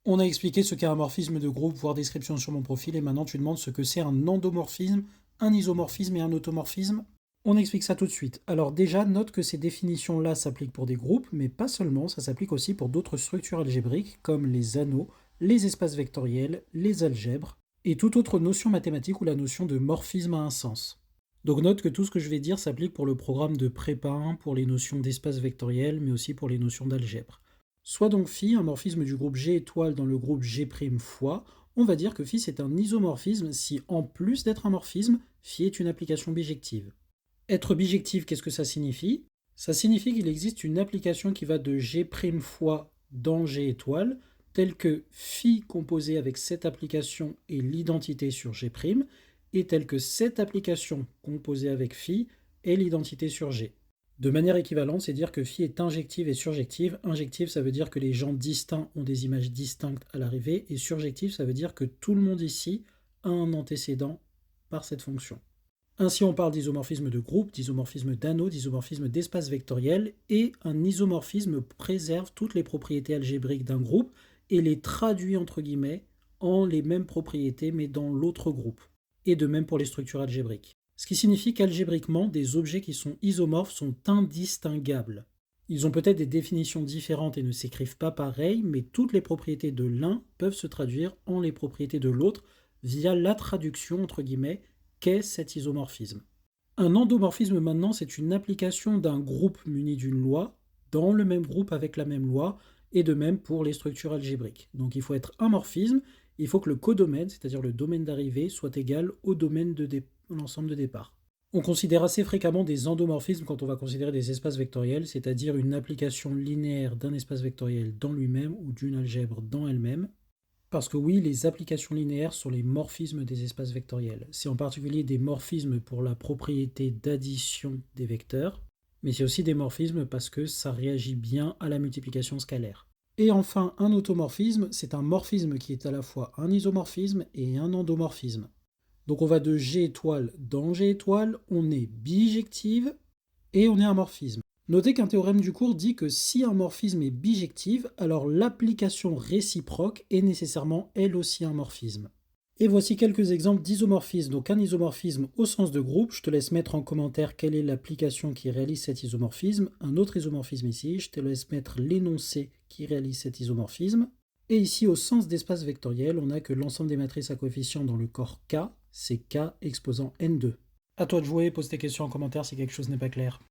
On a expliqué ce qu'est un morphisme de groupe, voire description sur mon profil, et maintenant tu demandes ce que c'est un endomorphisme, un isomorphisme et un automorphisme. On explique ça tout de suite. Alors déjà, note que ces définitions-là s'appliquent pour des groupes, mais pas seulement, ça s'applique aussi pour d'autres structures algébriques, comme les anneaux, les espaces vectoriels, les algèbres, et toute autre notion mathématique où la notion de morphisme a un sens. Donc note que tout ce que je vais dire s'applique pour le programme de prépa 1, pour les notions d'espace vectoriel, mais aussi pour les notions d'algèbre. Soit donc phi, un morphisme du groupe G étoile dans le groupe G' fois, on va dire que phi c'est un isomorphisme si, en plus d'être un morphisme, phi est une application bijective. Être bijective, qu'est-ce que ça signifie? Ça signifie qu'il existe une application qui va de G' fois dans G étoile, telle que phi composé avec cette application est l'identité sur G', et telle que cette application composée avec phi est l'identité sur G. De manière équivalente, c'est dire que phi est injective et surjective. Injective, ça veut dire que les gens distincts ont des images distinctes à l'arrivée, et surjective, ça veut dire que tout le monde ici a un antécédent par cette fonction. Ainsi, on parle d'isomorphisme de groupe, d'isomorphisme d'anneau, d'isomorphisme d'espace vectoriel, et un isomorphisme préserve toutes les propriétés algébriques d'un groupe et les traduit entre guillemets en les mêmes propriétés mais dans l'autre groupe. Et de même pour les structures algébriques. Ce qui signifie qu'algébriquement, des objets qui sont isomorphes sont indistinguables. Ils ont peut-être des définitions différentes et ne s'écrivent pas pareil, mais toutes les propriétés de l'un peuvent se traduire en les propriétés de l'autre via la traduction entre guillemets qu'est cet isomorphisme. Un endomorphisme maintenant, c'est une application d'un groupe muni d'une loi dans le même groupe avec la même loi, et de même pour les structures algébriques. Donc il faut être un morphisme, il faut que le codomaine, c'est-à-dire le domaine d'arrivée, soit égal au domaine de l'ensemble de départ. On considère assez fréquemment des endomorphismes quand on va considérer des espaces vectoriels, c'est-à-dire une application linéaire d'un espace vectoriel dans lui-même ou d'une algèbre dans elle-même. Parce que oui, les applications linéaires sont les morphismes des espaces vectoriels. C'est en particulier des morphismes pour la propriété d'addition des vecteurs, mais c'est aussi des morphismes parce que ça réagit bien à la multiplication scalaire. Et enfin, un automorphisme, c'est un morphisme qui est à la fois un isomorphisme et un endomorphisme. Donc on va de G étoile dans G étoile, on est bijective et on est un morphisme. Notez qu'un théorème du cours dit que si un morphisme est bijective, alors l'application réciproque est nécessairement elle aussi un morphisme. Et voici quelques exemples d'isomorphisme. Donc un isomorphisme au sens de groupe, je te laisse mettre en commentaire quelle est l'application qui réalise cet isomorphisme. Un autre isomorphisme ici, je te laisse mettre l'énoncé qui réalise cet isomorphisme. Et ici, au sens d'espace vectoriel, on a que l'ensemble des matrices à coefficients dans le corps K, c'est K exposant N2. À toi de jouer, pose tes questions en commentaire si quelque chose n'est pas clair.